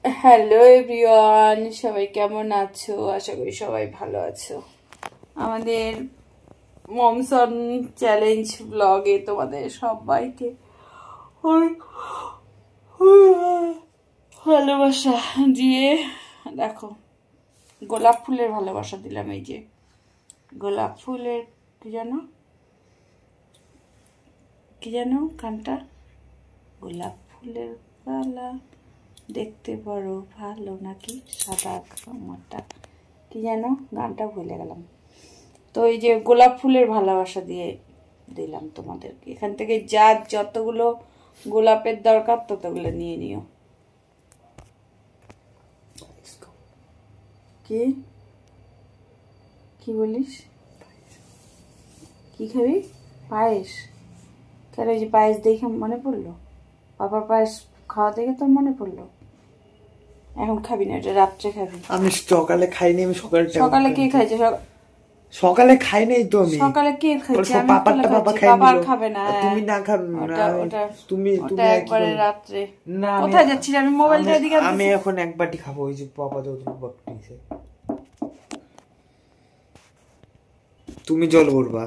Hello everyone, সবাই কেমন আছো? আশা করি সবাই ভালো আছো। আমাদের মমসন চ্যালেঞ্জ ব্লগে তোমাদের সবাইকে ভালোবাসা দিয়ে, দেখো গোলাপ ফুলের ভালোবাসা দিলাম। এই যে গোলাপ ফুলের কি জানো গানটা, গোলাপ ফুলের পালা দেখতে বড় ভালো নাকি সাদা আমারটা, কি যেন গানটা ভুলে গেলাম। তো এই যে গোলাপ ফুলের ভালোবাসা দিয়ে দিলাম তোমাদেরকে। এখান থেকে যার যতগুলো গোলাপের দরকার ততগুলো নিয়ে নিও। কি কি বলিস? কি খাবি? পায়েস? কেন এই যে পায়েস দেখে মনে পড়লো? বাবার পায়েস খাওয়া দেখে তোর মনে পড়লো? এখন খাবি না, এটা রাত্রে খাবি। আমি সকালে খাইনি। আমি সকালে কে খাইছে? সকালে খাইনি তো আমি। সকালে কে খাইছে? আমি পাপারটা বাবা খাই নিল। বাবার খাবে না। তুমি না খাবে না। তুমি একবারে রাত্রে। না কোথায় যাচ্ছিস? আমি মোবাইলটা এদিকে আনছি। আমি এখন এক বাটি খাবো। ওই যে পাপা তো বাটিছে। তুমি জল ভরবা।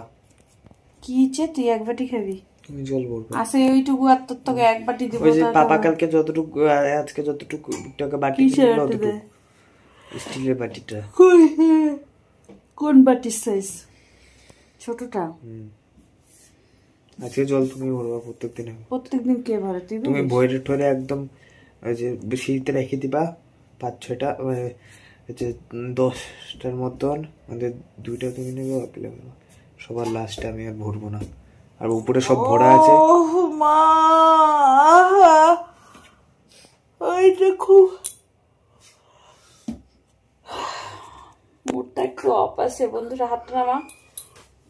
কি ইচ্ছে তুই এক বাটি খাবি? তুমি জল ভরবা। আসে ওইটুকু আর তোকে এক বাটি দিব। ওই যে পাপা কালকে যতটুকু আজকে যতটুকু টাকা বাটি দিল ততটুকু। স্টিলের বাটিটা। কোন বাটির সাইজ? ছোটটা? আজকে জল তুমি ভরবা প্রত্যেকদিন। প্রত্যেকদিন কে ভরে? তুমি বইরে ঠরে একদম ওই যে সিঁড়িতে রেখে দিবা 5-6টা, যে 10টার মতন। আমাদের 2টা তুমি নেবে, সবার লাস্টে আমি আর ভরবো না। আর উপরে সব ভরা আছে। মা ওই দেখো মুডটা একটু অফ আছে বন্ধুরা। হাতটা নামা।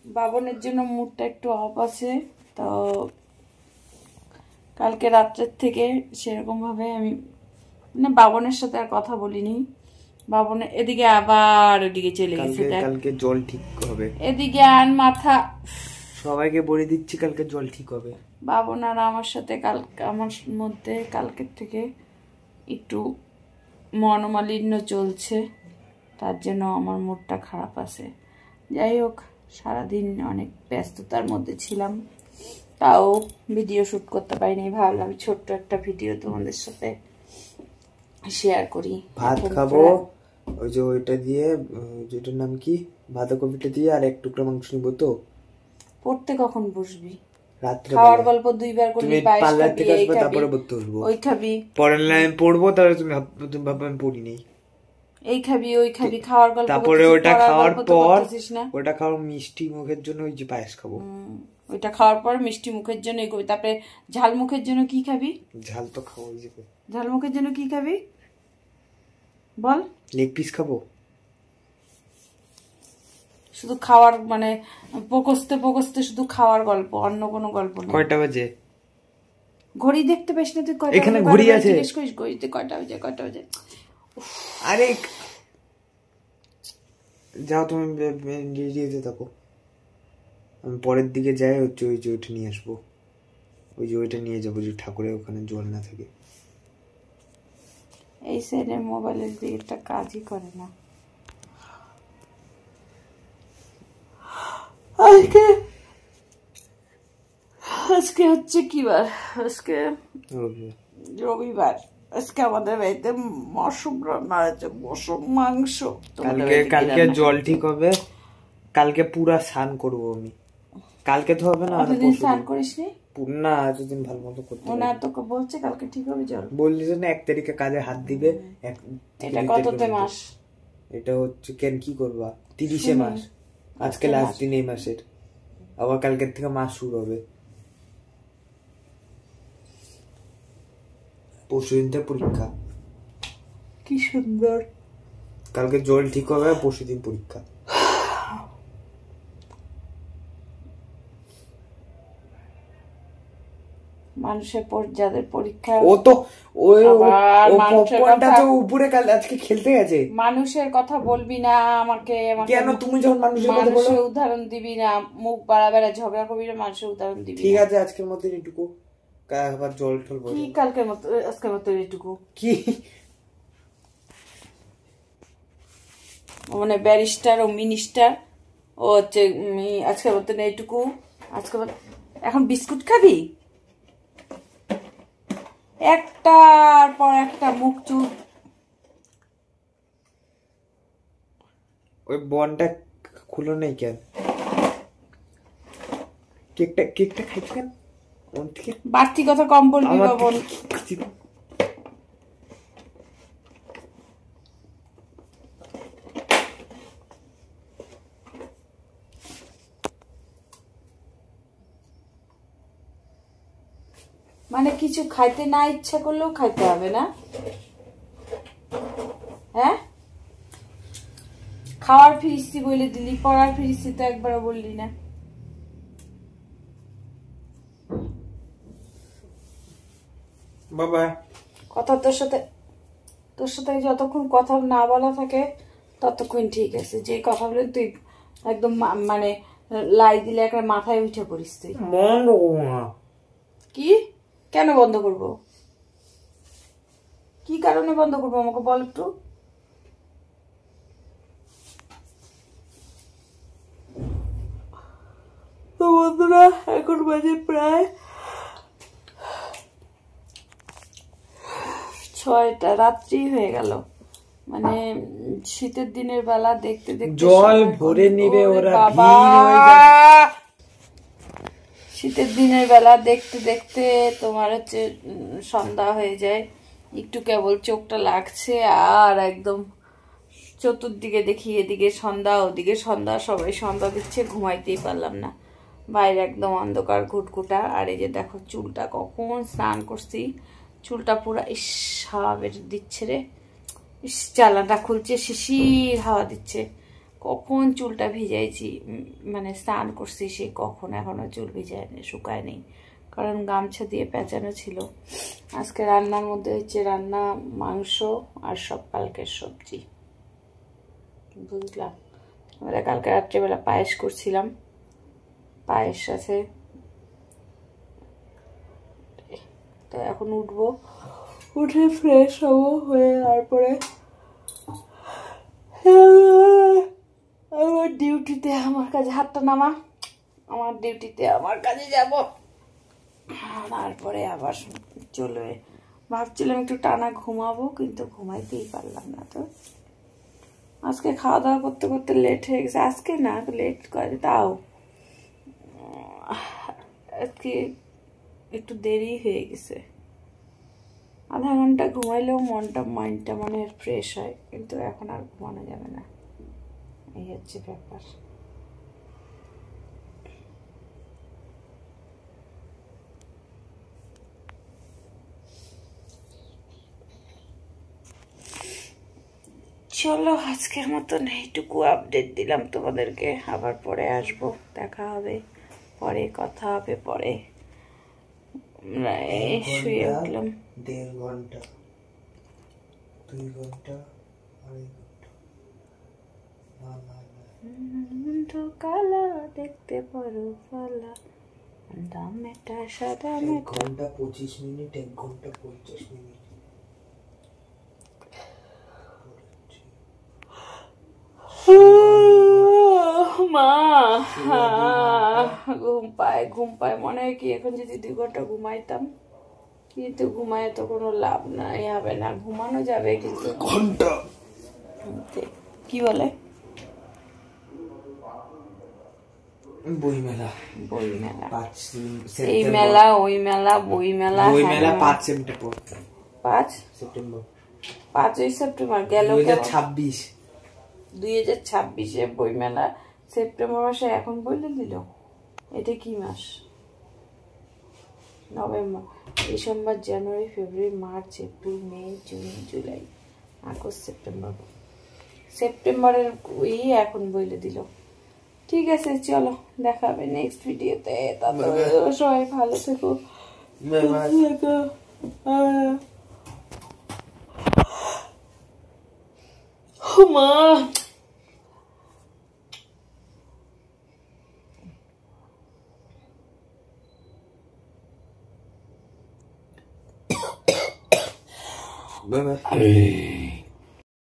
বাবনের জন্য মুডটা একটু অফ আছে। তো কালকে রাত্রের থেকে সেরকম ভাবে আমি মানে বাবনের সাথে আর কথা বলিনি। বাবনের এদিকে আবার ওদিকে চলে গেছে। কালকে জল ঠিক হবে। এদিকে আন মাথা। সবাইকে বলে দিচ্ছি কালকে জল ঠিক হবে। বাবন আর আমার সাথে আমার মধ্যে কালকের থেকে একটু মনোমালিন্য চলছে, তার জন্য আমার মুডটা খারাপ আছে। যাই হোক, সারাদিন অনেক ব্যস্ততার মধ্যে ছিলাম, তাও ভিডিও শ্যুট করতে পারিনি। ভাবলাম ছোট্ট একটা ভিডিও তোমাদের সাথে শেয়ার করি। ভাত খাবো ওই যে ওইটা দিয়ে, যেটার নাম কি, বাঁধাকপিটা দিয়ে, আর এক টুকরো মাংস নিবো। তো পড়তে কখন বসবি? রাত্রে খাওয়ার গল্প 2বার করলি, পার্লার থেকে আসবে তারপরে পড়তে বসবো। ওই খাবি, পরের লাইন পড়বো, তাহলে তুমি ভাববে আমি পড়িনি। এই খাবি ওই খাবি, খাওয়ার গল্প। তারপরে ওটা খাওয়ার পর, ওটা খাওয়ার মিষ্টি মুখের জন্য ওই যে পায়েস খাবো। ওইটা খাওয়ার পর মিষ্টি মুখের জন্য এই খাবি। তারপরে ঝাল মুখের জন্য কি খাবি? ঝাল তো খাবো। ওই যে ঝাল মুখের জন্য কি খাবি বল? লেগ পিস খাবো। শুধু খাওয়ার মানে পকস্তে পকস্তে শুধু খাওয়ার গল্প, অন্য কোনো গল্প নেই। কয়টা বাজে? ঘড়ি দেখতে পাস না তুই? কয়টা? এখানে ঘড়ি আছে। ঘড়িতে কয়টা বাজে? আরে যাও তুমি রেডিতে থাকো, আমি পরের দিকে যাই। হচ্ছে ওই যে ওইটা নিয়ে আসবো। ওই যে ওইটা নিয়ে যাবো, যে ঠাকুরের ওখানে জল না থাকে। এই সাইডের মোবাইলের দিকটা কাজই করে না। আজকে হচ্ছে কি বার? আজকে রবিবার। আজকে আমাদের বাড়িতে মশম রান্না হয়েছে, মশম মাংস। কালকে জল ঠিক হবে। কালকে পুরা স্নান করবো আমি। কালকে তো হবে না। স্নান করিস নি না, এতদিন ভালো মতো করতে না। তোকে বলছে কালকে ঠিক হবে জল। বললি না 1 তারিখে কাজে হাত দিবে। এটা কততে মাস? এটা হচ্ছে কেন কি করবা? 30-এ মাস। আজকে লাস্ট দিন এই মাসের। আবার কালকের থেকে মাস শুরু হবে। পরশুদিন থেকে পরীক্ষা। কি সুন্দর। কালকে জল ঠিক হবে, পরশুদিন পরীক্ষা। মানুষের যাদের পরীক্ষা, ও তো ওই পপকর্নটা তো উপরে কাল আজকে খেলতে গেছে। মানুষের কথা বলবি না আমাকে। কেন? তুমি যখন মানুষের কথা বলো, উদাহরণ দিবি না। মুখ বাড়াবাড়া ঝগড়া করবি না, মানুষের উদাহরণ দিবি। ঠিক আছে, আজকের মতো এটুকু। আবার জল ঠল কি কালকের মতো? আজকের মতো এটুকু কি? মানে ব্যারিস্টার ও মিনিস্টার। ও হচ্ছে আজকে বলতে না এইটুকু আজকে এখন বিস্কুট খাবি? একটার পর একটা মুখ চুপ। ওই বনটা খুলো নেই কেন? কেকটা খাইছি কেন? বাড়তি কথা কম বলবি বাবন। মানে কিছু খাইতে না ইচ্ছা করলেও খাইতে হবে না? হ্যাঁ, খাওয়ার ফিরিস্তি বলে দিলি, পড়ার ফিরিস্তি তো একবারও বললি না। বাবা কথা তোর সাথে যতক্ষণ কথা না বলা থাকে ততক্ষণ ঠিক আছে। যে কথা বলে তুই একদম মানে লাই দিলে একটা মাথায় উঠে পড়িস তুই। বন্ধ করবো না। কি? কেন বন্ধ করব? কি কারণে বন্ধ করবো আমাকে বল একটু। তো বন্ধুরা এখন বাজে প্রায় 6টা, রাত্রি হয়ে গেল। মানে শীতের দিনের বেলা দেখতে দেখতে জল ভরে নিবে ওরা। শীতের দিনের বেলা দেখতে দেখতে তোমার হচ্ছে সন্ধ্যা হয়ে যায়। একটু কেবল চোখটা লাগছে আর একদম চতুর্দিকে দেখি এদিকে সন্ধ্যা ওদিকে সন্ধ্যা, সবাই সন্ধ্যা দিচ্ছে, ঘুমাইতেই পারলাম না। বাইরে একদম অন্ধকার ঘুটঘুটা। আর এই যে দেখো চুলটা, কখন স্নান করছি, চুলটা পুরা ইস হাওয়া বের দিচ্ছে রে। ইস চালাটা খুলছে, শিশির হাওয়া দিচ্ছে। কখন চুলটা ভিজাইছি, মানে স্নান করছি সেই কখন, এখনো চুল ভিজায় শুকায় নেই, কারণ গামছা দিয়ে পেঁচানো ছিল। আজকে রান্নার মধ্যে হচ্ছে রান্না মাংস আর সব কালকের সবজি, বুঝলাম। আমরা কালকে রাত্রেবেলা পায়েস করছিলাম, পায়েস আছে। তো এখন উঠবো, উঠে ফ্রেশ হবো, হয়ে তারপরে আমার ডিউটিতে, আমার কাজে হাতটা নামা, আমার ডিউটিতে আমার কাজে যাব। তারপরে আবার চলবে। ভাবছিলাম একটু টানা ঘুমাবো, কিন্তু ঘুমাইতেই পারলাম না। তো আজকে খাওয়া দাওয়া করতে করতে লেট হয়ে গেছে। আজকে না লেট করে, তাও আজকে একটু দেরি হয়ে গেছে। আধা ঘন্টা ঘুমাইলেও মাইন্ডটা মানে ফ্রেশ হয়, কিন্তু এখন আর ঘুমানো যাবে না, এই হচ্ছে ব্যাপার। চলো আজকের মতন এইটুকু আপডেট দিলাম তোমাদেরকে, আবার পরে আসবো, দেখা হবে পরে, কথা হবে পরে। শুয়ে উঠলাম 1.5 ঘন্টা 2 ঘন্টা 2.5 ঘন্টা। কালা দেখতে পারো ফালা দামেটা সাদা মেটা। 1 ঘন্টা 25 মিনিট, 1 ঘন্টা 50 মিনিট। মা ঘুম পায় মনে হয় কি এখন যদি 2 ঘন্টা ঘুমাইতাম, কিন্তু ঘুমায় তো কোনো লাভ নাই, হবে না, ঘুমানো যাবে কিন্তু ঘন্টা। কি বলে বইমেলা এই মেলা ওই মেলা, বই মেলা 5 সেপ্টেম্বর 5ই সেপ্টেম্বর গেল 2026 বই মেলা। সেপ্টেম্বর মাসে এখন বলে দিল, এটা কি মাস? নভেম্বর, ডিসেম্বর, জানুয়ারি, ফেব্রুয়ারি, মার্চ, এপ্রিল, মে, জুন, জুলাই, আগস্ট, সেপ্টেম্বরের এখন বলে দিল। ঠিক আছে চলো, দেখা হবে নেক্সট ভিডিওতে। সবাই ভালো থেকো, মা। Bye bye.